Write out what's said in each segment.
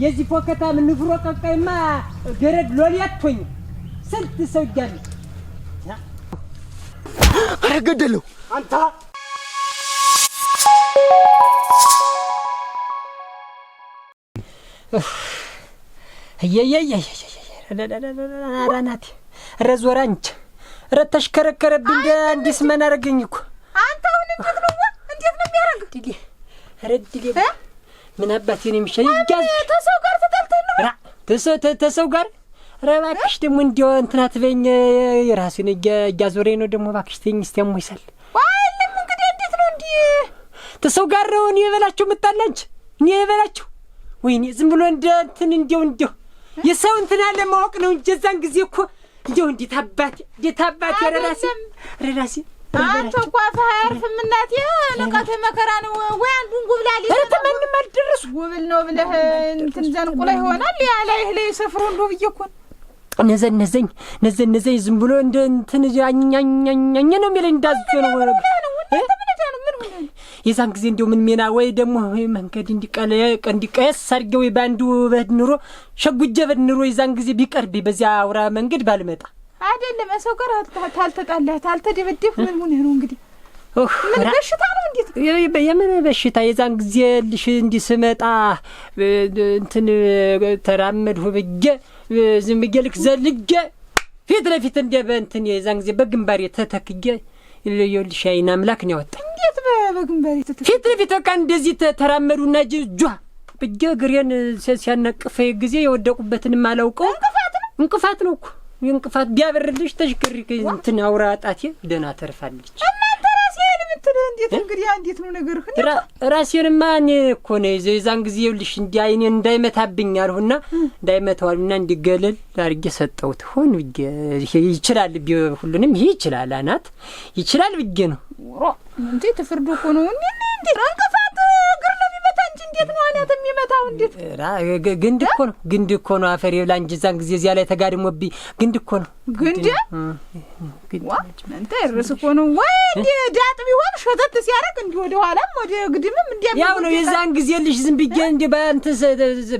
የዚህ ፎከታ ምን ንፍሮ ቀቀይማ ገረድ ሎሊያቶኝ ስንት ሰው ይጋል አረገደለው አንተ አራናት ረዞራንች ረተሽከረከረብኝ እንዲስ ምን አረገኝ እኮ አንተ አሁን እንዴት ነው የሚያረግ ዲዲ ረድሊ ምን አባቴ ነው የሚሻል ይጋዝ ተሰው ጋር ተጣልተህ ነው ተሰው ጋር ረባክሽ ደሞ እንዲው እንትናት በኝ የራስን ያዞሬ ነው ደሞ ባክሽ ተኝ እስቲያም ወይሰል ዋይልም እንግዲህ እንዴት ነው እንዴ ተሰው ጋር ነው እኔ የበላችሁ መጣላንች እኔ የበላችሁ ወይኔ ዝም ብሎ እንትን እንዲው የሰው እንትን አለ ማወቅ ነው እንጂ ዛን ጊዜ እኮ እንዲው እንዴት አባቴ ረራሲ አንተ ቋፋ አያርፍም እናቴ ለቃተ መከራ ነው ወይ አንዱን ጉብላሊ ተመንም አልደረሱ ጉብል ነው ብለህ እንትን ዘንቁ ላይ ይሆናል ያ ላይ ሰፍሮ እንደው ብየኮን ነዘኝ ዝም ብሎ እንደ እንትን ያኛኛኛ ነው የሚል እንዳዝዞ ነው የዛን ጊዜ እንደው ምን ሜና ወይ ደሞ መንገድ እንዲቀየስ አድርገው ባንዱ በድንሮ ሸጉጀ በድንሮ የዛን ጊዜ ቢቀርብ በዚያ አውራ መንገድ ባልመጣ አይደለም ሰው ጋር ታልተደበደብ ምን ነው እንግዲህ ምን በሽታ ነው እንዴት የምን በሽታ የዛን ጊዜ ልሽ እንዲስመጣ እንትን ተራመድሁ በጀ ዝም በገልክ ዘልጀ ፊት ለፊት እንደ በእንትን የዛን ጊዜ በግንባር ተተክጀ ይልሽ አይና አምላክ ነው ያወጣ እንዴት በግንባር ተተክጀ ፊት ለፊት ካን እንደዚህ ተራመዱና ጇ በጀ ግሬን ሲያነቅፈ ጊዜ የወደቁበትን ማላውቀው እንቅፋት ነው እኮ እንቅፋት ቢያበርልሽ ተሽከሪ እንትን አውራ ጣቴ ደና ተርፋለች እናንተ ራሴን ምትል እንዴት እንግዲህ እንዴት ነው ነገርህ ራሴንማ እኔ እኮ ነው የዛን ጊዜ ልሽ እንዲ አይኔ እንዳይመታብኝ አልሁና እንዳይመታውና እንዲገለል አድርጌ ሰጠሁት ሆን ይችላል ሁሉንም ይችላል አናት ይችላል ብዬ ነው እንዴ ተፈርዶ እኮ ነው እንዴ እንቅፋት ግር ነው የሚመታ እንጂ እንዴት ነው አናት የሚመታው እንዴት ግንድ እኮ ነው አፈር ይብላ እንጂ ዛን ጊዜ እዚያ ላይ ተጋድሞብኝ ግንድ እኮ ነው ግንድ አንተ እርስ እኮ ነው ወይ እንዴ ዳጥ ቢሆን ሸተት ሲያረግ እንዴ ወደ ኋላም ወደ ግድምም እንዴ ያው ነው የዛን ጊዜ ልጅ ዝም ብዬ እንዴ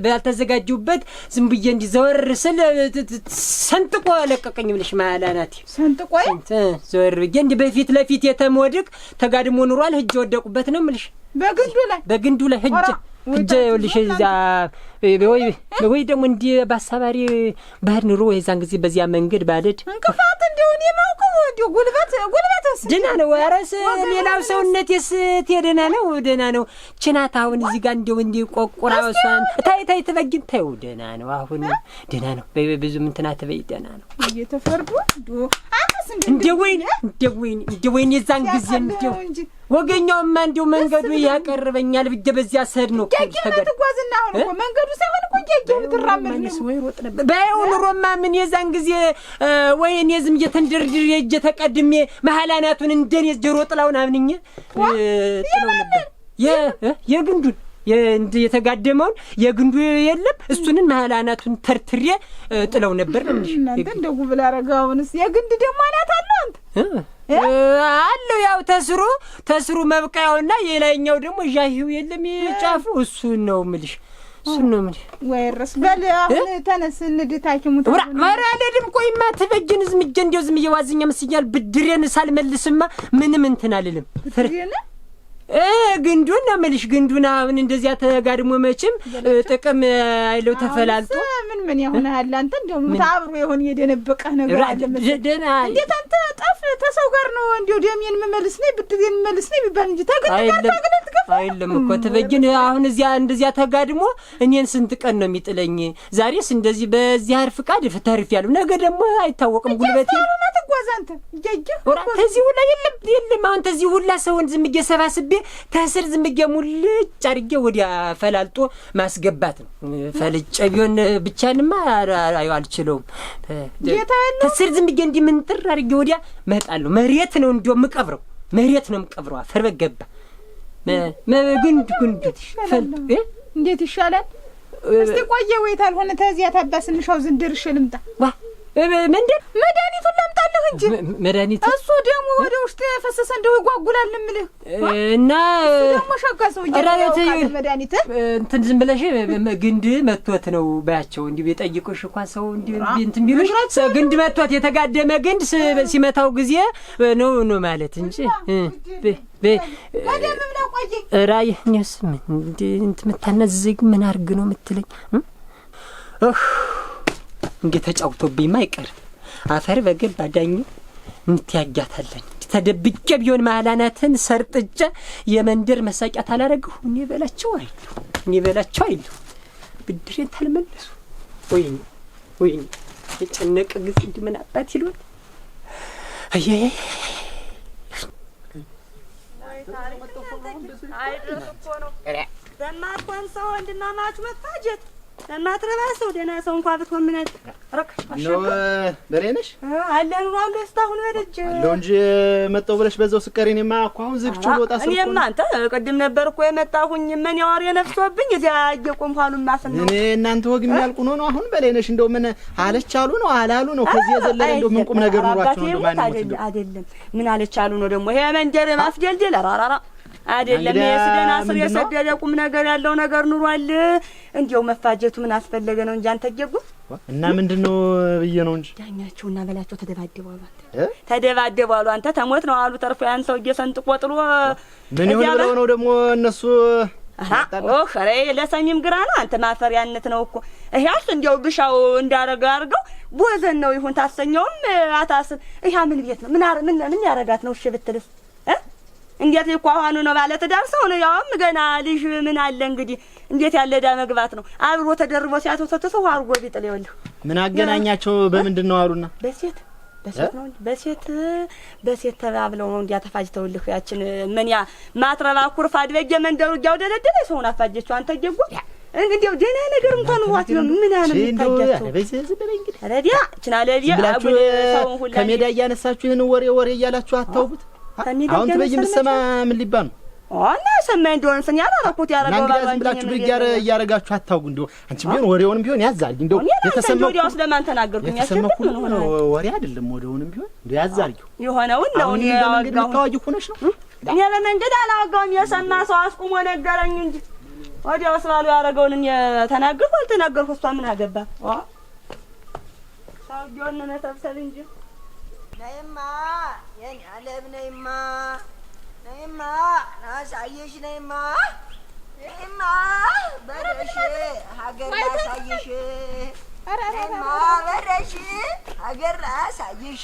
ባልተዘጋጁበት ዝም ብዬ እንዴ ዘወር ስል ሰንጥቆ ለቀቀኝ ብለሽ ማላናት ሰንጥቆይ ዘወር ብዬ እንዴ በፊት ለፊት የተሞድቅ ተጋድሞ ኑሯል ህጅ ወደቁበት ነው ምልሽ በግንዱ ላይ ህጅ ይልሽ እዛ ወይ ደሞ እንዴ ባሳባሪ ባህር ኑሮ የዛን ጊዜ በዚያ መንገድ ባለድ እንቅፋት እንደሆነ የማውቀው እንዴ ጉልበትስ ደና ነው አረስ ሌላው ሰውነቴስ ደና ነው ችናት አሁን እዚህ ጋር እንደው እንዴ ቆቆራውሳን ታይ ተበግን ታዩ ደና ነው አሁን ደና ነው ብዙ ምንትና ተበይ ደና ነው እየተፈርዱ አንተስ እንዴ ወይኔ የዛን ጊዜ እንደው ወገኛውማ እንደው መንገዱ ያቀርበኛል ብዬ በዚያ ሰድ ነው ተጓዝና አሁን እኮ መንገዱ ሳይሆን እኮ እያየሁ ልትራመድ ነው ወይ ሮጥ ነበር ባይሆን ሮማ ምን የዛን ጊዜ ወይ እኔ ዝም እየተንደርድር የእጄ ተቀድሜ መሐላናቱን እንደኔ ጀሮ ጥላውን አምንኝ ጥለው ነበር የግንዱን የተጋደመውን የግንዱ የለም እሱንን መሐላናቱን ተርትሬ ጥለው ነበር እናንተ እንደው ብላ አረጋውንስ የግንድ ደሞ አናት አለው አንተ አለው ያው ተስሩ መብቃያውና የላይኛው ደግሞ ጃሂው የለም የጫፉ እሱ ነው ምልሽ ወይረስ በል አሁን ተነስ እንድታኪሙ ማራለድም ቆይማ ተበጅን ዝም እየዋዝኛ መስኛል ብድሬን ሳልመልስማ ምንም እንትን አልልም ብድሬን ግንዱን ነው መልሽ ግንዱን አሁን እንደዚያ ተጋድሞ መቼም ጥቅም አይለው ተፈላልጦ ምን ይሆናል አንተ እንደው ታብሮ ይሆን የደነበቀ ነገር አለ ደና እንዴት አንተ ጠፍ ተሰው ጋር ነው እንደው ደሜን መመልስ ነኝ ብድሬን መመልስ ነኝ ቢባል እንጂ ታገለጥ አይደለም እኮ ተበጅን አሁን እዚያ እንደዚያ ተጋድሞ እኔን ስንት ቀን ነው የሚጥለኝ ዛሬስ እንደዚህ በዚህ አርፍ ቃድ ፍተርፍ ያለው ነገ ደግሞ አይታወቅም ጉልበቴ ተጓዝ አንተ ተዚህ ሁላ የለም አሁን ተዚህ ሁላ ሰውን ዝም እየሰባስቤ ተስር ዝም እየሙልጭ አድርጌ ወዲያ ፈላልጦ ማስገባት ነው ፈልጬ ቢሆን ብቻንማ አልችለውም ተስር ዝም እየ እንዲህ ምንጥር አድርጌ ወዲያ መጣለሁ መሬት ነው የምቀብረው አፈር በገባ ግንድ እንዴት ይሻላል እስቲ ቆየ ወይ ታልሆነ ተዚያ ታባስንሻው ዝንድርሽ ልምጣ ምንድን መድኃኒቱን ላምጣልህ እንጂ መድኃኒት እሱ ደግሞ ወደ ውስጥ የፈሰሰ እንደው ይጓጉላል እምልህ እና ደግሞ ሸጋ ሰው ይያለው መድኃኒት እንትን ዝም ብለሽ ግንድ መጥቶት ነው ባያቸው እንዲህ ቢጠይቁሽ እንኳን ሰው እንዲህ እንትን ቢሉሽ ግንድ መጥቶት የተጋደመ ግንድ ሲመታው ጊዜ ነው ማለት እንጂ ወደም ብላ ቆይ ራይ ነስ ምን እንትን መታነዝግ ምን አርግ ነው የምትለኝ እንዴ ተጫውቶብኝ ማይቀር አፈር በገብ አዳኝ እንትያጋታለኝ ተደብቄ ቢሆን ማላናትን ሰርጥጬ የመንደር መሳቂያ ታላረገው እኔ በላቸው አይሉ ብድሬን ታልመለሱ ወይኔ የጨነቀ ግፍ እንዲምን አባት ይሉት አየ አይደረስ እኮ ነው ደማርኳን ሰው እንድናማች መፋጀት ለማትረባ ሰው ደህና ሰው እንኳን ብትሆን ምን አረከሽ ነው በሬነሽ አለን ዋሉ እስካሁን ወደጅ አለው እንጂ መጣው ብለሽ በዛው ስቀሪ እኔማ እኮ አሁን ዝግቹ ልወጣ ሰው እኔማ አንተ ቅድም ነበር እኮ የመጣሁኝ ምን ያወር የነፍሶብኝ እዚያ እየቆምኩ አሉ ማፈን ነው እኔ እናንተ ወግ የሚያልቁ ነው አሁን በሬነሽ እንደው ምን አለች አሉ ነው አላሉ ነው ከዚህ የዘለለ እንደው ምን ቁም ነገር ኑሯችሁ ነው ማን ነው አይደለም ምን አለች አሉ ነው ደግሞ ይሄ መንጀር ማፍጀልጀል አራራራ አይደለም የስደና ስር የሰደደ ቁም ነገር ያለው ነገር ኑሯል እንዴው መፋጀቱ ምን አስፈለገ ነው እንጂ አንተ ጀጉ እና ምንድነው ብዬ ነው እንጂ ዳኛቸውና በላቸው ተደባደባሉ አንተ ተሞት ነው አሉ ተርፎ ያን ሰው እየሰንጥቆ ጥሎ ምን ይሁን ብለው ነው ደግሞ እነሱ ኧረ ለሰሚም ግራ ነው አንተ ማፈሪያነት ነው እኮ ይሄስ እንዴው ብሻው እንዳረጋ አርገው ቦዘን ነው ይሁን ታሰኘውም አታስብ ይሄ ምን ቤት ነው ምን ያረጋት ነው እሺ ብትልስ እንዴት ይቋዋኑ ነው ማለት ዳርሰው ነው ያውም ገና ልጅ ምን አለ እንግዲህ እንዴት ያለ ዳ መግባት ነው አብሮ ተደርቦ ሲያተተተው አርጎ ቢጥል ይወልህ ምን አገናኛቸው በምንድነው አሉና በሴት ነው በሴት ተባብለው ነው እንዲያተፋጅተውልህ ያችን ምን ያ ማትረባ ኩርፋድ በየመንደሩ ያውደለደለ ሰውን አፋጀችው አንተ ጀጉ እንግዲህ ደህና ነገር እንኳን ዋት ነው ምን ያነ ምታጃቸው በዚህ በለኝ እንግዲህ ረዲያ ችናለዲያ አጉል ሰውን ሁሉ ከሜዳ እያነሳችሁ ይሄን ወሬ እያላችሁ አታውቁት አሁን ትበይም ሰማ ምን ሊባል ነው እና ሰማይ እንደሆነ ሰን ያላረኩት ያረጋው ባባን ብላችሁ ብያር እያረጋችሁ አታውቁ እንደው አንቺ ቢሆን ወሬውንም ቢሆን ያዛል እንደው የተሰማው ወዲያው ስለማን ተናገርኩኝ ያሰማው ወሬ አይደለም ወዴውንም ቢሆን እንደው ያዛል ይሆነው ነው እኔ ያጋው ታዋጅ ሆነሽ ነው እኔ ለመንገድ አላጋውም የሰማ ሰው አስቁሞ ነገረኝ እንጂ ወዲያው ስላሉ ያረጋውን እኔ ተናገርኩ አልተናገርኩ እሷ ምን አገባ ሳውጆን መሰብሰብ እንጂ ነይማ የኔ አለም ነይማ ናሳየሽ ነይማ በረሽ ሀገር ላሳየሽ ነይማ በረሽ ሀገር ላሳየሽ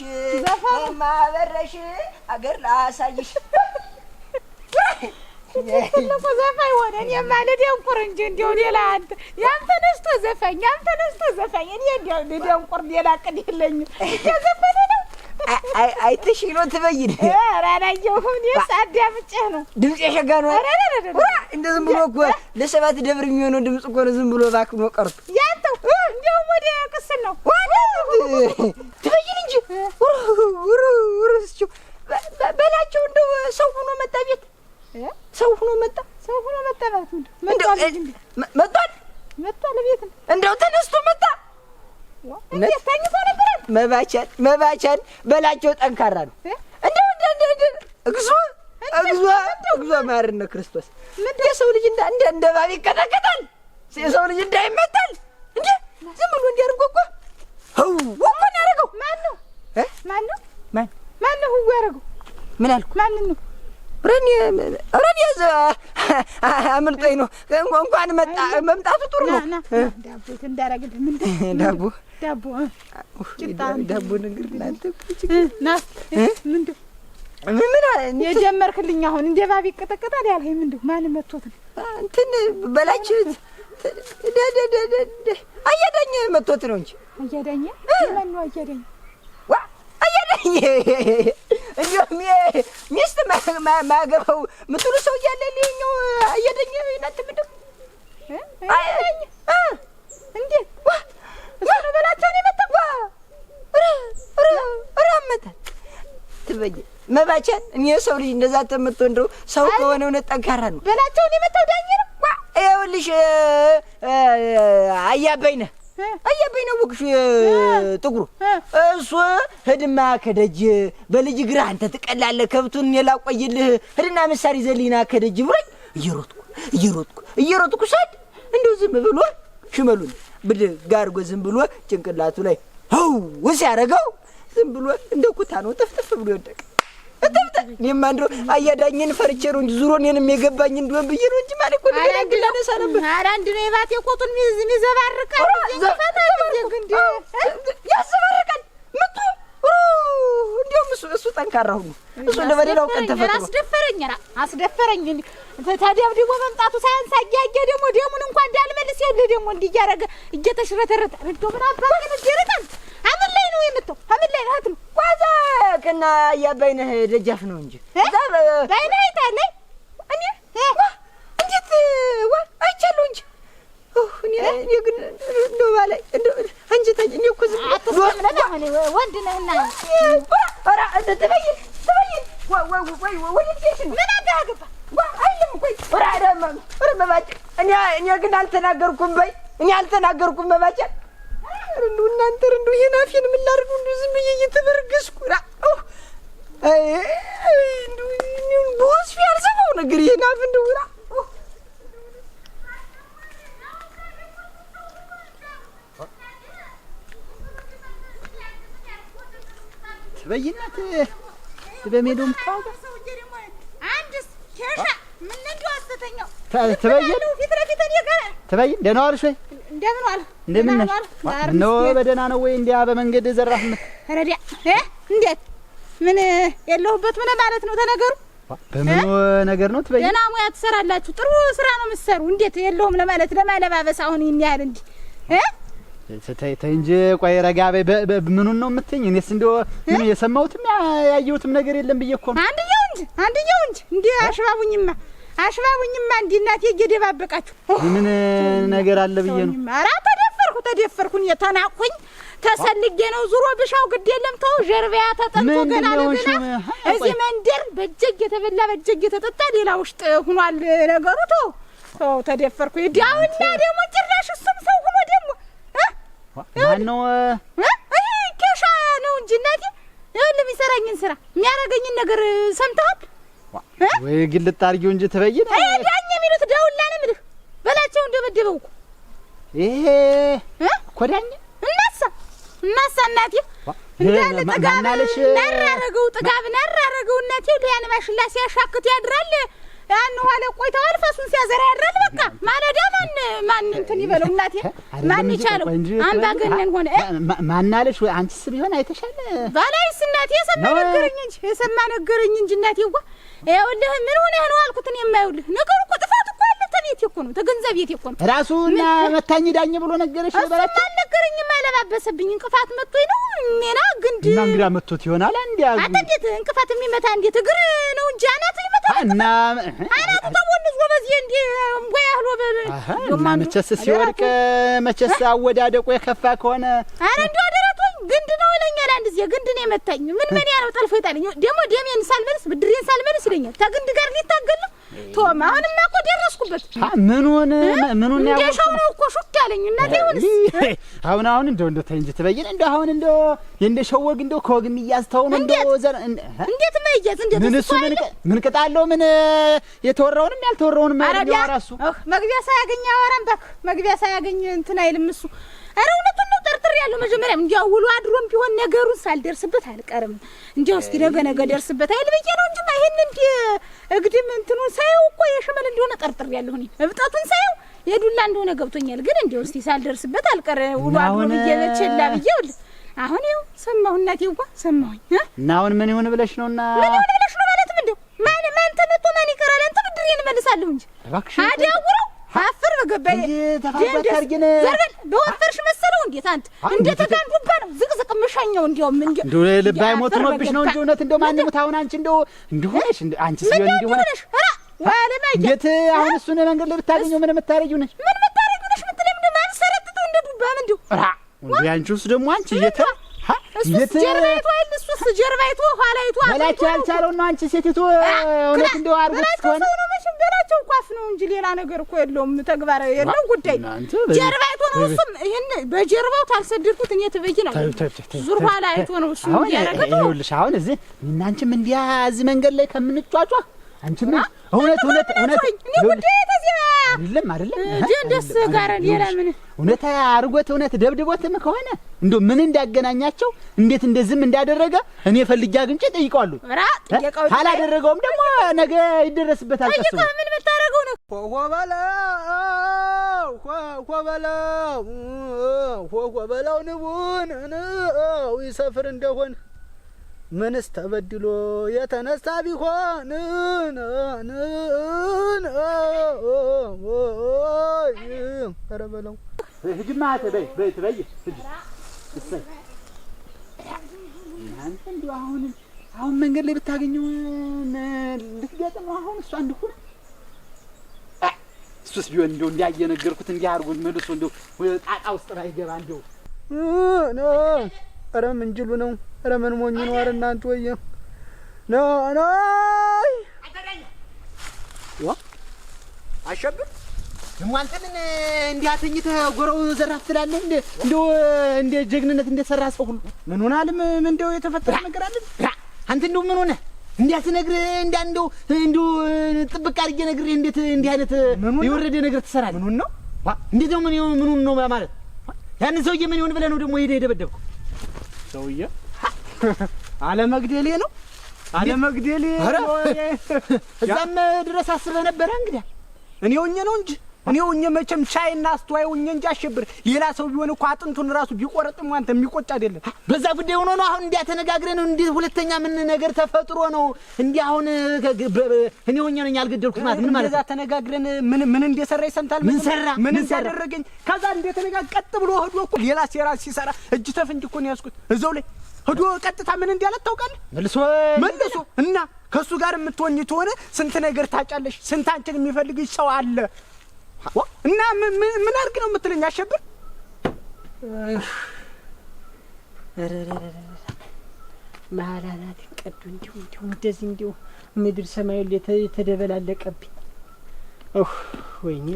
ነይማ በረሽ ሀገር ላሳየሽ ለቆ ዘፋኝ ሆነ እኔ ማለት ያንቁር እንጂ እንደው ሌላ አንተ ያም ተነስቶ ዘፋኝ እኔ እንደው ደንቁር ሌላ ቅድ የለኝም ዘፈነ ነው አይተሽ ነው ትበይን ኧረ አላየሁም እኔስ አዳምጬህ ነው ድምጽ የሸጋ ነው እንደ ዝም ብሎ እኮ ለሰባት ደብር የሚሆነው ድምጽ እኮ ነው ዝም ብሎ ባክኖ ቀርቶ ያንተው እንደው ወደ ቅስል ነው ትበይን እንጂ ውሩስቹ በላቸው እንደው ሰው ሆኖ መጣ ቤት ሰው ሆኖ መጣ ማለት መጣል ቤት እንደው ተነስቶ መጣ ተኝቶ ነበር መባቻን በላቸው ጠንካራ ነው እንደው እግዚኦ ማርነ ክርስቶስ የሰው ልጅ እንደ ባቢ ይቀጠቀጣል የሰው ልጅ እንዳይመታል እንዴ ዝም ብሎ እንዲያርጎ እኮ ወቆን ያረገው ማን ነው ያረገው ምን አልኩ ማን ነው ረን ያዘ አምልጦኝ ነው እንኳን መምጣቱ ጥሩ ነው ዳቦ እንዳረግልህ ምን ዳቦ ነገር ላንተ ናስ ምንድን ምን የጀመርክልኝ አሁን እንደ ባቢ ይቀጠቀጣል ያልኸኝ ምንድን ማን መጥቶት ነው እንትን በላችሁ አያዳኝ መጥቶት ነው እንጂ አያዳኝ ማን ነው አያዳኝ እንደውም ሚስት ማገባው ምትሉ ሰው እያለ ልኛው አያዳኝ እናንተ ምንድን አያዳኝ እንዴት እሱ ነው በላቸው ነው መጣ ረመታ ትበይ መባቻን እኔ ሰው ልጅ እንደዛ ተመጥቶ እንደው ሰው ከሆነ ነው ጠንካራ ነው በላቸው ነው መጣው ዳኝ ነው ይኸውልሽ አያበይነ አያበይ ነው ወቅሽ ጥቁሩ እሱ ህድማ ከደጅ በልጅ ግራ አንተ ትቀላለህ ከብቱን የላቆይልህ ህድና መሳሪ ዘሊና ከደጅ ብሮኝ እየሮጥኩ ሳድ እንደው ዝም ብሎ ሽመሉን ብድግ አድርጎ ዝም ብሎ ጭንቅላቱ ላይ ውስ ያደረገው ዝም ብሎ እንደ ኩታ ነው ጥፍጥፍ ብሎ ይወደቅ እኔማ እንደው አያዳኝን ፈርቼ ነው እንጂ ዙሮ እኔንም የገባኝ እንደሆነ ብዬ ነው እንጂ ማለት እኮ እንደገና ሰነበት አንድ ነው የባቴ ቆጡን ሚዘባርቃል ያዘባርቃል ምቱ እንደውም እሱ ጠንካራ ሁሉ እሱ ለበሌላው ቀን ተፈጥሮ አስደፈረኝ ተደብድቦ መምጣቱ ሳያንስ አያየ ደግሞ ደሙን እንኳን እንዳልመልስ ይኸውልህ ደግሞ እንዲያረገ እየተሽረተረተ እንደው ምን አባቴ ነው ይረቃል አምን ላይ ነው የምትው አምን ላይ ነው ጓዛ ከና ያባይነህ ደጃፍ ነው እንጂ ባይና አይታለኝ እኔ እንዴት አይቻለሁ እንጂ እኔ ግን እንደው ባላይ እንደው አንጀታኝ እኔ እኮ ወንድ ነህና ኧረ ተበይን ወይ ምን አዳገባ አይልም ቆይ ኧረ መባጭ እኔ ግን አልተናገርኩም በይ እኔ አልተናገርኩም መባጭ እንደው እናንተ እንደው ይሄን አፌን ምን ላድርገው እንደው ዝም ብዬ እየተበረገስኩ እንደው ቦስ ያልሰማው ነገር ይሄን አፍ እንደው ትበይናት በሜዶም ታውቃ አንድስ ከሻ ምን እንደው አስተተኛው ትበይን ፊት ለፊት እየቀረ ትበይን ደህና ዋልሽ ወይ እንደምን ዋል ነው በደህና ነው ወይ እንዲያ በመንገድ ዘራፍ ረዲያ እንዴት ምን የለሁበት ምን ማለት ነው ተነገሩ በምኑ ነገር ነው ትበይን ደህና ሙያ ትሰራላችሁ ጥሩ ስራ ነው የምትሰሩ እንዴት የለሁም ለማለት ለማለባበስ አሁን ይሄን ያህል እንዴ ተይ እንጂ ቆይ ረጋ በይ ምኑን ነው የምትይኝ እኔስ እንደው ምን የሰማሁትም ያየሁትም ነገር የለም ብዬ እኮ ነው አንደኛው እንጂ እንዴ አሽባቡኝማ እንዴ እናቴ እየደባበቃችሁ ምን ነገር አለ ብዬ ነው ኧረ ተደፈርኩኝ የተናቁኝ ተሰልጌ ነው ዙሮ ብሻው ግድ የለም ተው ጀርባያ ተጠንቶ ገና ለገና እዚህ መንደር በእጅግ የተበላ በእጅግ የተጠጣ ሌላ ውስጥ ሆኗል ነገሩ ተው ተደፈርኩ ዲያውና ደግሞ ጭራሽ እሱም ሰው ሆኖ ደግሞ ማን ነው ከሻ ነው እንጂ እናቴ ይኸውልህ የሚሰራኝን ስራ የሚያደርገኝን ነገር ሰምተሃል ወይ ግልጥ አድርጊው እንጂ ትበይን ዳኛ የሚሉት ደውላ ነው የምልህ በላቸው እንደበደበው እኮ ይሄ እኮ ዳኛ እናሳ እናቴ እንዳለ ጥጋብ ናራረገው እናቴ ያን ማሽላ ሲያሻክት ያድራል ያን ኋላ ቆይተው አልፈሱን ሲያዘራ ያድራል በቃ ማለዳ ማን እንትን ይበለው እናቴ ማን ይቻለው አምባገነን ሆነ ማናለሽ ወይ አንቺስ ቢሆን አይተሻል ባላይስ እናቴ የሰማ ነገረኝ እንጂ እናቴዋ ይኸውልህ ምን ሆነህ ነው አልኩት እኔ የማይውልህ ነገሩ እኮ ጥፋት እኮ አለ ተቤት እኮ ነው ተገንዘብ ቤት እኮ ነው ራሱና መታኝ ዳኝ ብሎ ነገረሽ በላች አልነገረኝም አለባበሰብኝ እንቅፋት መጥቶኝ ነው ሜና ግንድ እና እንግዳ መጥቶት ይሆናል እንዴ እንዴት እንቅፋት የሚመታ እንዴት እግር ነው እንጂ አናት ይመታ እና አናቱ ተወንዝ በዚህ እንዴ ወይ አህሎ እና መቸስ ሲወድቅ መቸስ አወዳደቁ የከፋ ከሆነ አረ እንደው አደረቶኝ ግንድ ነው ይለኛል አንድ ጊዜ ግንድ ነው የመታኝ ምን ያለው ጠልፎ ይጣልኝ ደግሞ ደሜን ሳልመልስ ብድሬን ሳልመልስ ይለኛል ተግንድ ጋር ሊታገል ነው ቶም አሁንማ እኮ ደረስኩበት ምኑን ያው እንደሻው ነው እኮ ሹክ ያለኝ እናቴ ሆነስ አሁን እንደው ተይ እንጂ ትበይን እንደው አሁን እንደው የእንደሻው ወግ እንደው ከወግ የሚያዝታው ነው እንደው ዘር እንዴት ማይያዝ እንዴት ምን እሱ ምን ቅጣለው ምን የተወራውንም ያልተወራውንም ማለት ራሱ መግቢያ ሳያገኝ አወራን ባክ መግቢያ ሳያገኝ እንትን አይልም እሱ አረ እውነቱን ነው ጠርጥር ያለው መጀመሪያም እንዲያው ውሎ አድሮም ቢሆን ነገሩን ሳልደርስበት አልቀርም እንዲያው እስቲ ነገ ደርስበት አይል ብዬ ነው እንጂ ይሄን እንዲ እግድም እንትኑን ሳይው እኮ የሽመል እንደሆነ ጠርጥር ያለው እኔ እብጣቱን ሳይው የዱላ እንደሆነ ገብቶኛል ግን እንዲያው እስቲ ሳልደርስበት አልቀር ውሎ አድሮ ብዬ ብዬው አሁን ይኸው ሰማሁ እናቴዋ ሰማሁኝ እና አሁን ምን ይሁን ብለሽ ነውና ምን ይሁን ብለሽ ነው ማለት ምንድነው ማን ተመቶ ማን ይቀራል አንተ ብድሬን መልሳለሁ እንጂ አዳውረው አፈር በገባይ ተፋበት አርገነ ዘርበል በወፈርሽ መሰለው እንዴት አንተ እንዴት ተጋንዱባ ነው ዝቅዝቅ ምሻኛው እንዲያውም እንደው ልባይ ሞትኖብሽ ነው እንጂ እውነት እንደው ማን ሙታውን አንቺ እንደው ሆነሽ አንቺ ሲሆን እንዲሆነሽ ዋለማይ የት አሁን እሱን መንገድ ላይ ብታገኘው ምን የምታረጊው ነሽ ምትለኝ ምንድን ማን ሰረጥተው እንደ ዱባ ምን እንደው እንዴ አንቺስ ደግሞ አንቺ እሱስ ጀርባይቱ አይደል እሱስ ጀርባይቱ ኋላይቱ በላች ያልቻለው ነው አንቺ ሴቲቱ እውነት እንደው አርጉት እስከሆነ በላቸው ኳፍ ነው እንጂ ሌላ ነገር እኮ የለውም ተግባር የለው ጉዳይ ጀርባይቱ ነው እሱም ይሄን በጀርባው ታልሰደድኩት እኔ ትበይና ዙር ኋላ አይቶ ነው እሱ ያረጋው ይኸውልሽ አሁን እዚህ እናንቺም እንዲያ እዚህ መንገድ ላይ ከምንጫጫ አንቺም እውነት እኔ ጉዳይ ተዚያ አይደለም ደስ ጋር ሌላ ምን እውነት አርጎት እውነት ደብድቦትም ከሆነ እንደው ምን እንዳገናኛቸው እንዴት እንደዝም እንዳደረገ እኔ ፈልጌ አግኝቼ ጠይቀዋለሁ። ካላደረገውም ደግሞ ነገ ይደረስበታል። ቀስ ጠይቀው ምን ብታረገው ነው? ሆበላው ንቡን ይሰፍር እንደሆን ምንስ ተበድሎ የተነሳ ቢሆን ኧረ በለው ህጅማ ተበይ እሰይ አንተ እንደው አሁን መንገድ ላይ ብታገኘው ልትገጥም አሁን እሷ እንድኩን እሱስ ቢሆን እንደው እንዲያየ ነገርኩት እንዲህ አድርጎ መልሶ እንደው ጣጣ ውስጥ ባይገባ እንደው ኧረ ምንጅሉ ነው ኧረ ምን ሞኙ ነው ኧረ እናንተ ወየ ኖ አሸብር ደግሞ አንተ ምን እንዲያተኝተህ ጎረው ዘራፍ ትላለህ እንደው እንደ ጀግንነት እንደሰራ ሰው ሁሉ ምን ሆናልም እንደው የተፈጠረ ነገር አለ አንተ እንደው ምን ሆነ እንዲያትነግር እንደው ጥብቅ አድርጌ ነግሬህ እንዴት እንዲህ አይነት የወረደ ነገር ትሰራለህ? ምን ነው እንዴት ነው ምኑን ነው ማለት ያን ሰውዬ ምን ይሆን ብለህ ነው ደግሞ ሄደህ የደበደብከው? ሰውዬ አለመግደሌ ነው አለመግደሌ እዛም ድረስ አስበህ ነበር እንግዲህ እኔ ሆኜ ነው እንጂ እኔ ሆኜ መቼም ሻይና አስተዋይ ሆኜ እንጂ አሸብር ሌላ ሰው ቢሆን እኮ አጥንቱን ራሱ ቢቆረጥም አንተ የሚቆጭ አይደለም። በዛ ጉዳይ ሆኖ ነው አሁን እንዲያ ተነጋግረን ነው እንዴ ሁለተኛ ምን ነገር ተፈጥሮ ነው እንዴ አሁን እኔ ሆኜ ነኝ ያልገደልኩት ማለት ምን ማለት? እዛ ተነጋግረን ምን እንደሰራ ይሰምታል ምን ያደረገኝ ከዛ እንዴ ቀጥ ብሎ ሄዶ እኮ ሌላ ሴራ ሲሰራ እጅ ተፍንጅ እኮ ነው ያስኩት እዛው ላይ ሄዶ ቀጥታ ምን እንዲያለት ታውቃለህ? መልሶ እና ከሱ ጋር የምትወኝ ተሆነ ስንት ነገር ታጫለሽ ስንት አንቺን የሚፈልግሽ ሰው አለ እና ምን አድርግ ነው የምትለኝ አሸብር? ማላላት ቀዱ እንዲሁ እንደዚህ እንዲሁ ምድር ሰማዩ የተደበላለቀብኝ ወይኔ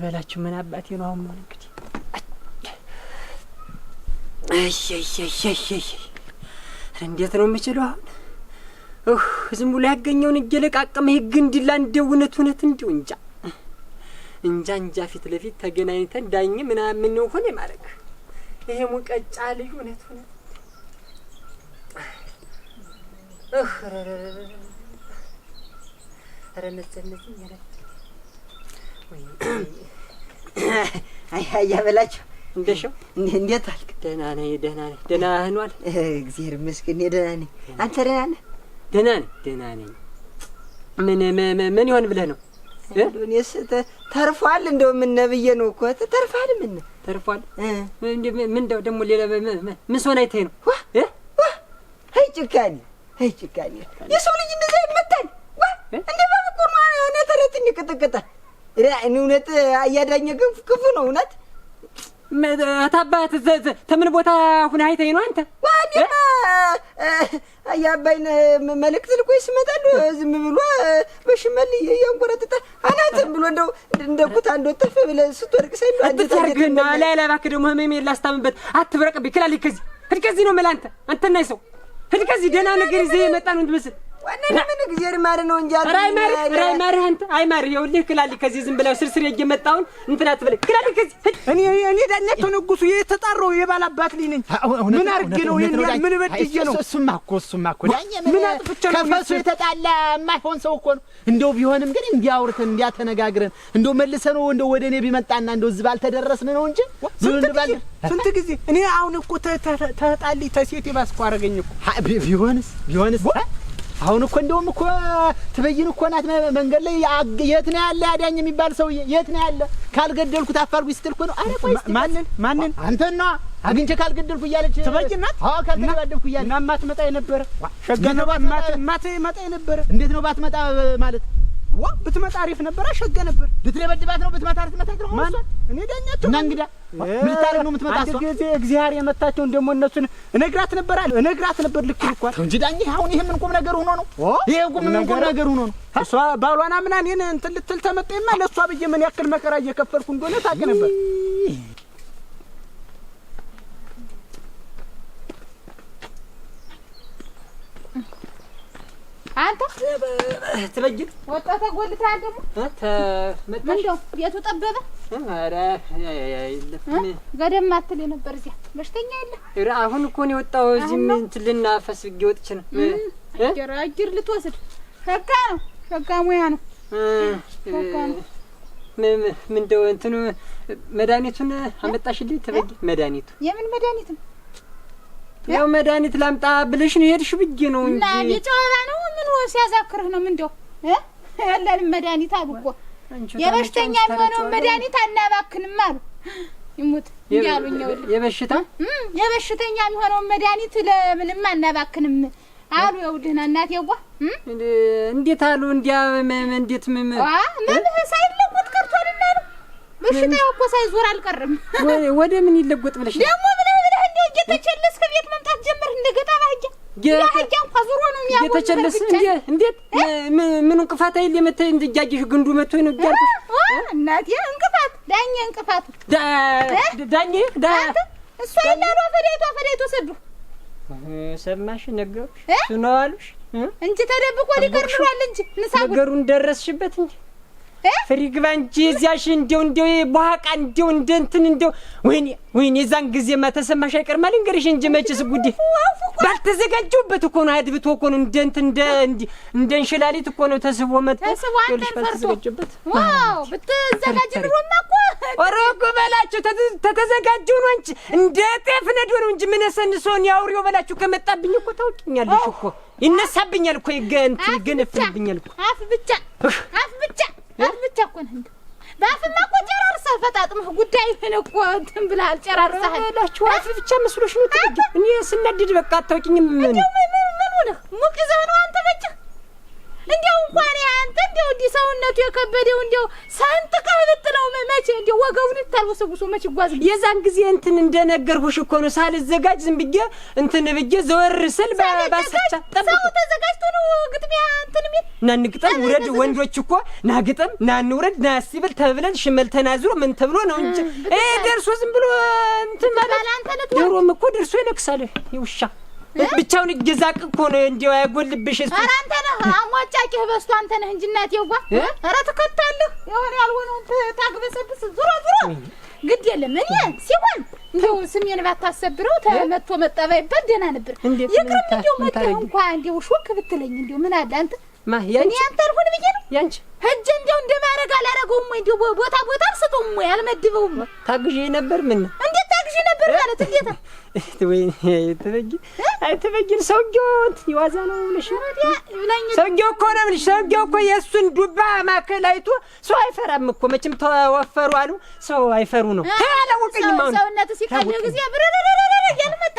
በላቸው ምን አባቴ ነው አሁን ነው እንግዲህ እንዴት ነው የምችለው አሁን? ዝም ብሎ ያገኘውን እየለቃቀመ ህግ እንዲላ እንደው እውነት እንዲው እንጃ ፊት ለፊት ተገናኝተን ዳኝ ምናምን ነው ሆነ ማለት ይሄ ሙቀጫ ልጅ እውነት ረነሰነኝ ያረክ ወይ በላቸው እንደሽው እንዴት አልክ? ደህና ነኝ ደህና ሆኗል እግዚአብሔር ይመስገን ደህና ነኝ። አንተ ደህና ነኝ? ምን ይሆን ብለህ ነው? እኔስ ተርፏል እንደው ምን ነብዬ ነው እኮ ተርፏል ምን ደግሞ ሌላ ምን ሰው አይተህ ነው? አይ ጭካኔ የሰው ልጅ እንደዛ ይመታል እንዴ ባብቁና ነተረት እንዲቀጠቀጣ እውነት አያዳኘ ግን ክፉ ነው እውነት ታባት ተምን ቦታ ሁን አይተህ ነው አንተ? ዋዲማ አያባይነ መልእክት ልኮ ይስመጣሉ ዝም ብሎ በሽመል ያንቆረጥጣ አናተም ብሎ እንደው እንደኩታ እንደወጣፈ ብለህ ስትወርቅ ሳይሉ አትታርግና ላይ እባክህ ደግሞ ህመሜ ላስታምበት አትብረቅብኝ ክላል ከዚህ ነው መላንተ አንተና ይሰው ከዚህ ደህና ነገር ይዘህ የመጣ ነው እንድመስል ዋና ምን እግዚአብሔር ማር ነው እንጂ ራይ ማር አንተ አይ ማር ይኸውልህ ክላል ከዚህ ዝም ብለው ስርስር እየመጣውን እንትን አትበል ክላል ከዚህ እኔ ዳኛቸው ንጉሱ የተጣረው የባላባት ልጅ ነኝ ምን አርጌ ነው ምን በድዬ ነው እሱማ እኮ ዳኛ ምን ከፈሱ የተጣላ የማይሆን ሰው እኮ ነው እንደው ቢሆንም ግን እንዲያውርተን እንዲያተነጋግረን እንደው መልሰን ነው እንደው ወደኔ ቢመጣና እንደው ዝባል ተደረስን ነው እንጂ ስንት ጊዜ እኔ አሁን እኮ ተጣልይ ተሴት ባስኮ አረገኝ እኮ ቢሆንስ አሁን እኮ እንደውም እኮ ትበይን እኮ ናት መንገድ ላይ የት ነው ያለ ያዳኝ የሚባል ሰው የት ነው ያለ ካልገደልኩት አፋርጉ ስትል እኮ ነው አረ ቆይ ማንን አንተን ነው አግኝቼ ካልገደልኩ እያለች ትበይን ናት ካልገደልኩ እያለች እና ማትመጣ የነበረ ሸገነባት ማትመጣ የነበረ እንዴት ነው ባትመጣ ማለት ብትመጣ አሪፍ ነበር። አሸገ ነበር። ልትደበድባት ነው? ብትመታት ነው? ማን እኔ ዳኛቸው እና እንግዳ ምን ልታረግ ነው የምትመጣ? አንተ ጊዜ እግዚአብሔር የመታቸውን ደግሞ እነሱን እነግራት ነበር አለ እነግራት ነበር። ልክ ልኳት እንጂ ዳኛ አሁን ይሄ ምን ቁም ነገር ሆኖ ነው? ይሄ ቁም ነገር ሆኖ ነው? እሷ ባሏን አምና እኔን እንትን ልትል ተመጣይማ ለእሷ ብዬ ምን ያክል መከራ እየከፈልኩ እንደሆነ ታውቅ ነበር። አንተ ትበጅል ወጣ ተጎልተሃል ደግሞ ተመጣሽ እንደው ቤቱ ጠበበ። ኧረ የለም ገደም አትል ነበር እዚያ በሽተኛ የለ። ኧረ አሁን እኮ ነው የወጣው። እዚህም እንትን ልናፈስ ብዬ ወጥቼ ነው። አጅር ልትወስድ ሸጋ ነው። ሸጋ ሙያ ነው። ምንድነው እንትኑ መድኃኒቱን አመጣሽልኝ? ትበጅል መድኃኒቱ የምን መድኃኒት ነው? ያው መድኃኒት ላምጣ ብለሽ ነው የሄድሽ ብዬ ነው እንጂ እና የጨዋታ ነው። ምን ሲያዛክርህ ነው? ምንድነው ያለን መድኃኒት አሉ እኮ የበሽተኛ የሚሆነው መድኃኒት አናባክንም አሉ። ይሙት እንዲያሉኝ የበሽተኛ የሚሆነው መድኃኒት ለምንም አናባክንም አሉ። ይኸውልህ እናቴዋ እንዴት አሉ? እንዲያ እንዴት ምን ሳይለወጥ ቀርቷልና ነው። በሽታው እኮ ሳይዞር አልቀርም። ወደ ምን ይለወጥ ብለሽ ደግሞ እንደው እየተቸለስክ ቤት መምጣት ጀመር። እንደገጣ ባጃ ያጃ እንኳን ዙሮ ነው የሚያውቀው። እየተቸለስ እንዴት ምን እንቅፋት አይል የመተ እንድጃጅሽ ግንዱ መጥቶ ነው ያልኩሽ። እናቴ እንቅፋት ዳኜ እንቅፋቱ ዳኜ እሷ ይላሉ አፈዳይቶ ሰዱ ሰማሽ ነገሩሽ ነው አሉሽ እንጂ ተደብቆ ሊቀር ነው እንጂ ነገሩን ደረስሽበት እንጂ ፍሪግባ እንጂ እዚያሽ እንደው በኋቃ እንደው እንትን እንደው ወይኔ የዛን ጊዜማ ተሰማሽ አይቀርም ልንገርሽ እንጂ መችስ ጉዴ ባልተዘጋጀሁበት እኮ ነው። አድብቶ እኮ ነው እንደ እንሽላሊት እኮ ነው ተስቦ መጣ። ይልሽ ባልተዘጋጀሁበት ዋው ብትዘጋጅ ድሮማ እኮ ኧረ እኮ በላችሁ ተተዘጋጀሁ ነው እንጂ እንደ ጤፍ ነዶ ነው እንጂ ምን ሰንሶን ያውሪው በላችሁ ከመጣብኝ እኮ ታውቂኛለሽ እኮ ይነሳብኛል እኮ ይገነፍልብኛል እኮ አፍ ብቻ እኮ ነው። ባፍማ እኮ ጨራርሰህ ፈጣጥምህ ጉዳይህን እኮ እንትን ብለሃል። ጨራርሰህ እላችሁ አፍ ብቻ መስሎሽ ነው ትልቅ እኔ ስናድድ በቃ አታውቂኝም። ምን ሆነህ ሙቅ ይዘህ ነው አንተ በቃ እንዲያው እንኳን አንተ እንዲያው እንዲህ ሰውነቱ የከበደው እንዲያው ሳንጥቀህ ልጥለው መቼ እንዲያው ወገቡን ልታልወሰጉሶ መቼ ይጓዝ። የዛን ጊዜ እንትን እንደነገርኩሽ እኮ ነው ሳልዘጋጅ ዝም ብዬ እንትን ብዬ ዘወር ስል ባሰቻ ሰው ተዘጋጅቶ ነው ግጥሚያ እንትን ምን ናንግጠም ውረድ ወንዶች እኮ ናግጠም ናንውረድ ናስብል ተብለን ሽመል ተናዝሮ ምን ተብሎ ነው እንጂ ደርሶ ዝም ብሎ እንትን ማለት ዶሮም እኮ ደርሶ ይነክሳል ይውሻ ብቻውን እየዛቅ እኮ ነው እንዲያው ያጎልብሽ እሱ። ኧረ አንተ ነህ አሟጫቂህ በስቶ አንተ ነህ እንጂ እናቴዋ። ኧረ ትከታለህ የሆነ ያልሆነውን ታግበሰብስ ዙሮ ግድ የለም እኔ ሲሆን እንደው ስሜን ባታሰብረው ተመቶ መጣባ ይባል ደህና ነበር። ይቅርም እንደው መጣው እንኳን እንደው ሾክ ብትለኝ እንደው ምን አለ አንተ እኔ አንተ አልሆን ብዬ ነው ያንቺ ሂጅ እንደው እንደማረግ አላረገውም ወይ እንደው ቦታ አልሰጠውም ወይ አልመድበውም። ታግዤ ነበር ምን እንዴት ታግዤ ነበር ማለት እንዴት ወይ ተበጅን ሰውዬው ይዋዛ ነው ብለሽ ሰውዬው እኮ ነው ብለሽ ሰውዬው እኮ የእሱን ዱባ ማከል አይቶ ሰው አይፈራም እኮ መቼም ተወፈሩ አሉ ሰው አይፈሩ ነው። አላወቀኝም አሁን ሰውነት ሲቀል ጊዜ ብረረረረ ያልመጣ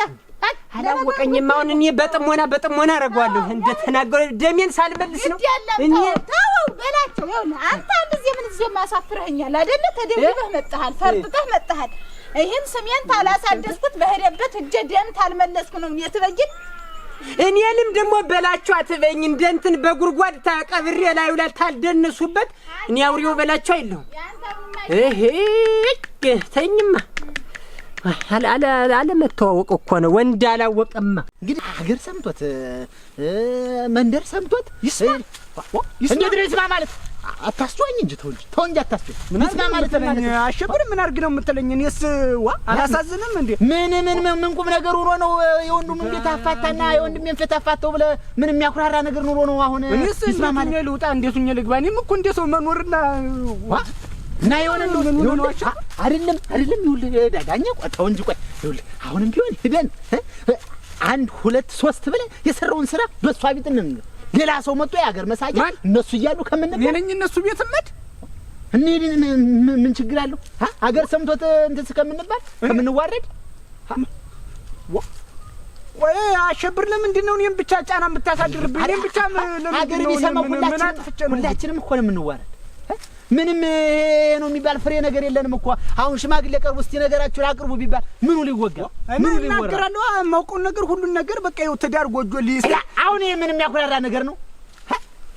አላወቀኝም አሁን እኔ በጥሞና አረጋለሁ እንደተናገረ ደሜን ሳልመልስ ነው እኔ ታው በላቸው ይኸውልህ አንተ እንደዚህ ምን እዚህ ማሳፍረኛል አይደለ ተደብበህ መጣሃል ፈርጥተህ መጣሃል ይሄን ስሜን ታላሳደስኩት በሄደበት እጀ ደም ታልመለስኩ ነው የትበይን እኔንም ደግሞ በላቸው አትበኝ እንደንትን በጉርጓድ ታቀብሬ ላዩ ላይ ታልደነሱበት እኔ አውሪው በላቸው አይደለም ተኝማ አለ መተዋወቅ እኮ ነው ወንድ አላወቀማ እንግዲህ ሀገር ሰምቶት መንደር ሰምቶት ይስማ እንዴ ድረስ ማለት አታስጮኝ እንጂ ተው እንጂ አታስጮኝ ምን ይስማ ማለት ነው አሸብር ምን አርግ ነው የምትለኝ እኔስ አላሳዝንም እንዴ ምን ቁም ነገር ሆኖ ነው የወንዱም እንዴት አፋታና የወንድሜን ፍታ አፋተው ብለ ምን የሚያኩራራ ነገር ኖሮ ነው አሁን ይስማ ማለት ነው ልውጣ እንዴቱኝ ልግባ እኔም እኮ እንደ ሰው መኖርና እና የሆነ ነው አይደለም ይኸውልህ ዳኛ ቆጣው እንጂ ቆይ ይኸውልህ አሁንም ቢሆን ሄደን 1 2 3 ብለ የሰራውን ስራ በሷ ቤት እንነው ሌላ ሰው መጥቶ ያገር መሳቂያ እነሱ እያሉ ከመነገር የነኝ እነሱ ቤት መድ ምን ችግር አለው አገር ሰምቶት እንትን ከመንባል ከምንዋረድ ወይ አሸብር ለምንድን ነው እኔም ብቻ ጫና የምታሳድርብኝ? እኔም ብቻ ሀገር ቢሰማው ሁላችንም እኮ ነው የምንዋረድ። ምንም ነው የሚባል ፍሬ ነገር የለንም እኮ። አሁን ሽማግሌ ቀርቡ እስቲ ነገራችሁን አቅርቡ ቢባል ምኑ ሊወጋ ምኑ ሊወራ? እናገራለሁ የማውቀውን ነገር ሁሉን ነገር በቃ ይኸው ትዳር ጎጆ ሊይዝ። አሁን ይሄ ምንም ያኩራራ ነገር ነው?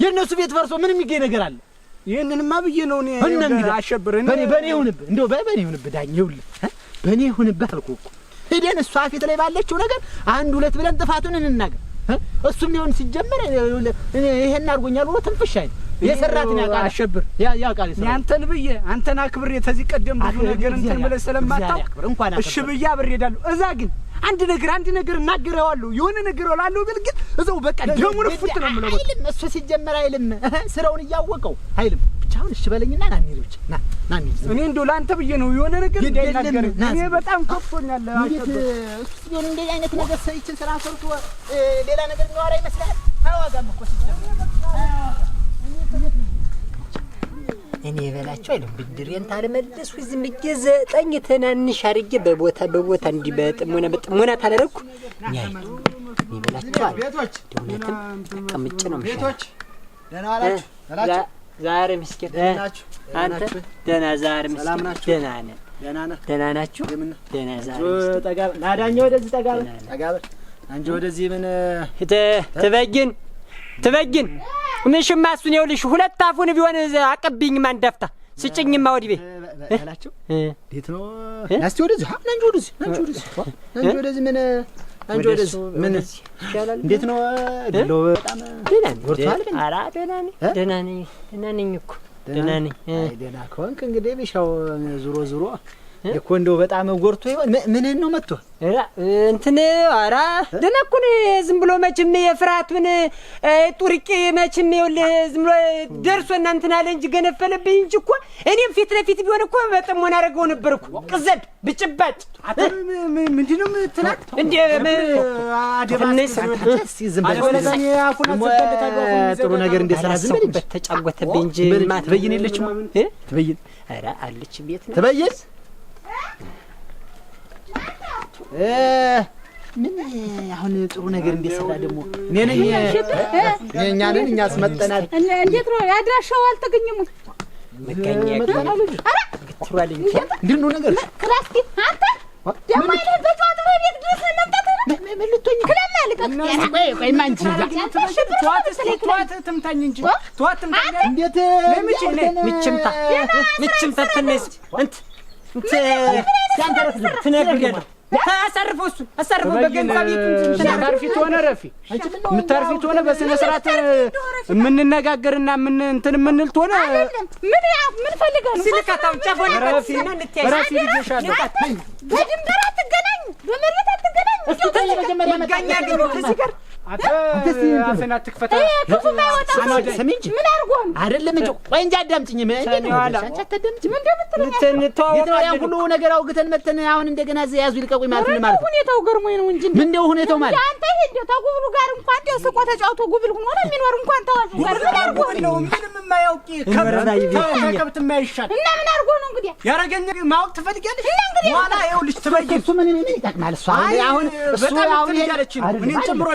የእነሱ ቤት ፈርሶ ምን የሚገኝ ነገር አለ? ይሄንንማ ብዬ ነው እኔ አሸብር በእኔ ይሁንብህ፣ እንደው በእኔ ይሁንብህ ዳኝ፣ ይኸውልህ በእኔ ይሁንብህ አልኩህ እኮ። ሄደን እሷ ፊት ላይ ባለችው ነገር አንድ ሁለት ብለን ጥፋቱን እንናገር። እሱም ሊሆን ሲጀመር ይሄን አድርጎኛል ብሎ ትንፍሽ አይደል የሰራትን ያውቃል። አሸብር ያውቃል። አንተን ብዬ አንተን አክብሬ ተዚህ ቀደም ብዙ ነገር እንትን ብለህ ስለማታውቅ እሺ ብዬ አብሬ እሄዳለሁ። እዛ ግን አንድ ነገር እናገረዋለሁ፣ የሆነ ነገር እላለሁ ብል ግን እዛው በቃ ደሙን ፍት ነው የምለው። በቃ አይልም እሱ ሲጀመር አይልም፣ ስራውን እያወቀው አይልም። ብቻውን እሺ በለኝና ና እንሂድ ብቻ ና እንሂድ። እኔ እንደው ለአንተ ብዬ ነው የሆነ ነገር እንዳይናገር። እኔ በጣም ከፍቶኛል። እሱ ሲሆን እንደዚህ አይነት ነገር ሰይችን ስራ ሰርቶ ሌላ ነገር የሚዋራ ይመስላል። አዋጋም እኮ ሲጀመር እኔ በላቸው አይደለም ብድሬን ታለመለስ ወይ ዝም ብዬ ዘጠኝ ትናንሽ አድርጌ በቦታ እንዲህ በጥሞና ታላረኩ ኛይ እኔ በላቸው አለ ደውነትም ተቀምጬ ነው ምሽ ቤቶች ደህና ዋላችሁ? ዛሬ ምስኪን አንተ ደህና ዛሬ ምስኪን ደህና ናችሁ? ደህና ዛሬ ጠጋ ናዳኛ ወደዚህ ጠጋ አንቺ ወደዚህ ምን ትበጊን ምን ሽማሱን ይኸውልሽ ሁለት አፉን ቢሆን አቀብኝ ማን ደፍታ ስጭኝማ ወዲህ ቤት አላችሁ ቤት ነው ናስቲ ወደዚህ አንቺ ወደዚህ ምን ይሻላል እንዴት ነው ድሎ በጣም ወርቷል ግን ኧረ ደህና ነኝ እኮ ደህና ነኝ ደህና ከሆንክ እንግዲህ ቢሻው ዙሮ እኮ እንደው በጣም ጎርቶ ይሆን ምንህን ነው መጥቶ እንትን ኧረ ደህና እኮ ነው። ዝም ብሎ መቼም የፍርሃቱን ጡርቄ መቼም ይኸውልህ ዝም ብሎ ደርሶና እንትን አለ እንጂ ገነፈለብኝ እንጂ እኮ እኔም ፊት ለፊት ቢሆን እኮ በጥሞና አደረገው ነበር እኮ ቅዘድ ብጭባጭ ምንድን ነው የምትላት እንደ ጥሩ ነገር እንደሰራ ዝም ብለህ ተጫወተብኝ እንጂ ትበይን የለችም ትበይን ኧረ አለች ቤት ነው ትበይን ምን አሁን ጥሩ ነገር እንደሰራ ደግሞ እኔ ነኝ እኛ አስመጠናል። እንዴት ነው ያድራሻው አልተገኘም? መገኘ ግትሯልኝ እንዴት ነው ነገር ክላስቲ አንተ ደሞ አይደል በጫወታ ቤት ድረስ መጣት ነው መልቶኝ ክላማ ልቀቅ ቆይ ማንቺ ተዋት ትምታኝ እንጂ ተዋት ትምታኝ እንዴት ምችምታ ተነስ እንት ሲያንተረፍ ትነግረኛለህ አሰርፎ በገንዛ ቤት ታርፊት ሆነ ረፊ ምታርፊት ሆነ በስነ ስርዓት የምንነጋገርና ምን እንትን የምንል ሆነ ምን ፈልገህ ነው ሲልካታው ጫፎን ረፊና ረፊ ልጅሻለሁ በድንበር አትገናኝ በመሬት አትገናኝ እስቲ ተይ መጀመሪያ መጋኛ ግን ከዚህ ጋር አፈና ትክፈታ ክፉ ማይወጣ ሰሚንጂ ምን አርጎህ አይደለም እንጂ ቆይ እንጂ አዳምጪኝ ምን አንቺ አታዳምጪ ምን እንደምትለኝ ሁሉ ነገር አውግተን መተን አሁን እንደገና ያዙ ይልቀቁኝ ማለት ነው ማለት ሁኔታው ገርሞኝ ነው እንጂ ምን እንደው ሁኔታው ማለት አንተ ይሄ እንደው ተጉብሉ ጋር እንኳን እንደው ስቆ ተጫውቶ ጉብል ሆኖ ነው የሚኖር እንኳን ተዋል ጋር ምን አርጎህ ነው ምንም የማያውቅ ከብት የማይሻል እና ምን አርጎህ ነው እንግዲህ ያረገኝ ማወቅ ትፈልጊያለሽ እና እንግዲህ ኋላ ይኸውልሽ ትበይን እሱ ምን ይጠቅማል እሱ አሁን እሱ አሁን ያለች እኔን ጨምሮ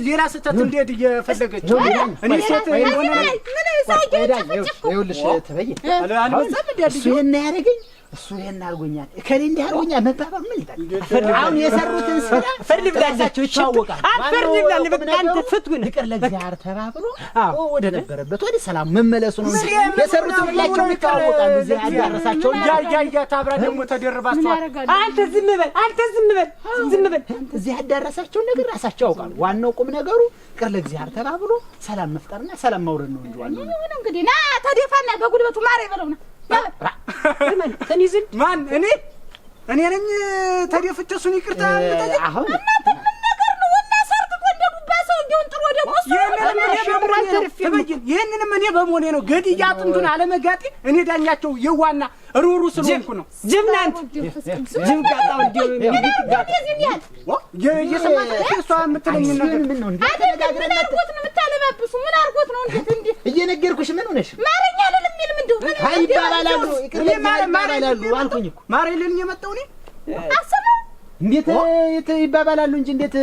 ሌላ ስህተት እንዴት እየፈለገች እኔ ሴት ሆነ ምን ሳይገኝ ይኸውልሽ ትበይን እሱ ይሄን ያደረገኝ እሱ ይሄን አርጎኛል እከሌ እንዲህ አርጎኛል መባባል ምን ይጠቅማል? አሁን የሰሩትን ስራ ፈርድ ብላላችሁ ይታወቃል። ፈርድ ብላል በቃንተ ፍቱን ይቅር ለእግዚአብሔር ተባብሎ ወደ ነበረበት ወደ ሰላም መመለሱ ነው። የሰሩትን ሁላቸው ይታወቃሉ። እዚህ ያዳረሳቸው ያ ታብራ ደግሞ ተደርባቸዋል። አንተ ዝም በል እዚህ ያዳረሳቸው ነገር ራሳቸው ያውቃሉ። ዋናው ቁም ነገሩ ይቅር ለእግዚአብሔር ተባብሎ ሰላም መፍጠርና ሰላም ማውረድ ነው እንጂ ዋናው ነው እንግዲህ ና ተደፋና በጉልበቱ ማር ይበለውና ማን እኔ ነኝ ተደፍቼ እሱን ይቅርታ የምጠይቅ አሁን ምን ነገር ነው ወና ሰርቶ እንደዱባ ሰው እንደውን ጥሩ ደግሞ ይሄንንም እኔ በመሆኔ ነው ገድያ አጥንቱን አለመጋጤ እኔ ዳኛቸው የዋና ሩሩ ስለሆንኩ ነው። ጅምናንት ጅም ጋጣው የሰማት እሷ የምትለኝ ነገር ምን ነው እንዴ ተነጋግረን አርጎት ነው የምታለባብሱ ምን አርጎት ነው እንዴ እየነገርኩሽ ምን ሆነሽ ማረኛ አይደለም የሚል ምንድነው አይባላሉ ይቅር ለማረላሉ አልኩኝ እኮ ማረልን የመጣው እኔ አሰበ እንዴት ይባባላሉ እንጂ እንዴት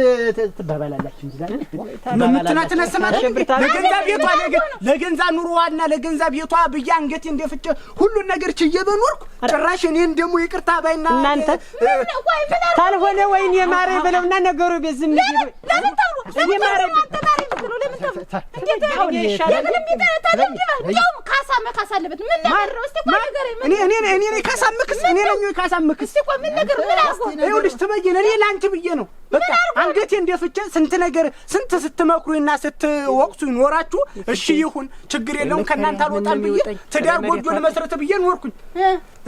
ትባባላላችሁ እንጂ ዛሬ ምትናተነስማት ለገንዛ ቤቷ ለገንዛ ኑሮዋና ለገንዛ ቤቷ ብዬ አንገቴ እንደፍጨ ሁሉን ነገር ችዬ በኖርኩ ጭራሽ እኔን ደግሞ ይቅርታ ባይና እናንተ ታልሆነ ወይን የማረ ብለውና ነገሩ በዝም ነው ለምን ታውሩ እኔ ማረ ብለው ለምን ታውሩ እንዴት ነው ይሻላል እንደውም ካሳ መካስ አለበት ምን ነገር ነው እስቲ ቆይ ነገር እኔ ካሳምክስ እኔ ነኝ ካሳምክስ እስቲ ቆይ ምን ነገር ምን አርጎ ይኸውልሽ ትበይነ እኔ ላንቺ ብዬ ነው በቃ አንገቴ እንደፍጨ ስንት ነገር ስንት ስትመክሩና ስትወቅሱ ይኖራችሁ እሺ ይሁን ችግር የለውም ከናንተ አልወጣም ብዬ ትዳር ጎጆ ለመስረት ብዬ ኖርኩኝ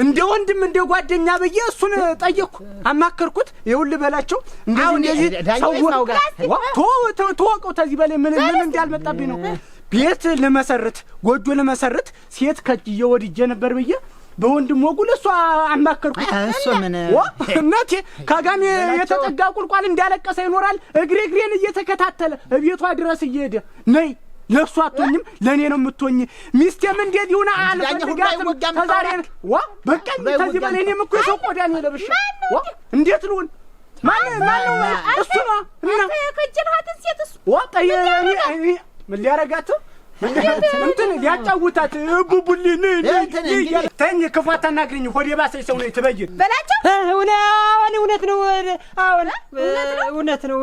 እንደ ወንድም እንደ ጓደኛ ብዬ እሱን ጠየቅኩ አማከርኩት ይኸውልህ በላቸው እንደዚህ ተወቀው ተዚህ በላይ ምን እንዳልመጣብኝ ነው ቤት ለመሰረት ጎጆ ለመሰረት ሴት ከጅዬ ወድጄ ነበር ብዬ በወንድም ወጉ ለሷ አማከርኩት እሱ ምን እናቴ ካጋሜ የተጠጋ ቁልቋል እንዳለቀሰ ይኖራል እግሬን እየተከታተለ ቤቷ ድረስ እየሄደ ነይ ለሷ አትሆኝም ለኔ ነው የምትሆኝ ሚስቴም እንዴት ይሁን አልፈልጋትም ተዛሬ በቃ ተዚህ በላይ እኔም እኮ የሰው ቆዳ ነው ለብሽ እንዴት ልሁን ማን እሱ ነው እና ከጀልሃትን ሴትስ ምን ሊያረጋት እንትን ሊያጫውታት ቡቡሊን ተኝ ክፋት አናግሪኝ ሆዴ ባሰኝ ሰው ነው ትበይን በላቸው እውነት ነው አሁን እውነት ነው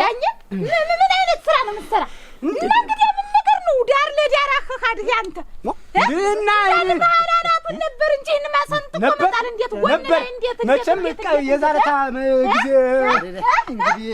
ያኛ ምን አይነት ስራ ነው የምትሰራ እንግዲህ ምን ነገር ነው ዳር ለዳር አኸካድህ አንተ እና ባላላቱን ነበር እንጂ እንማሰንት ቆጣል እንዴት ወንድ እንዴት መቼም የዛሬታ ጊዜ እንግዲህ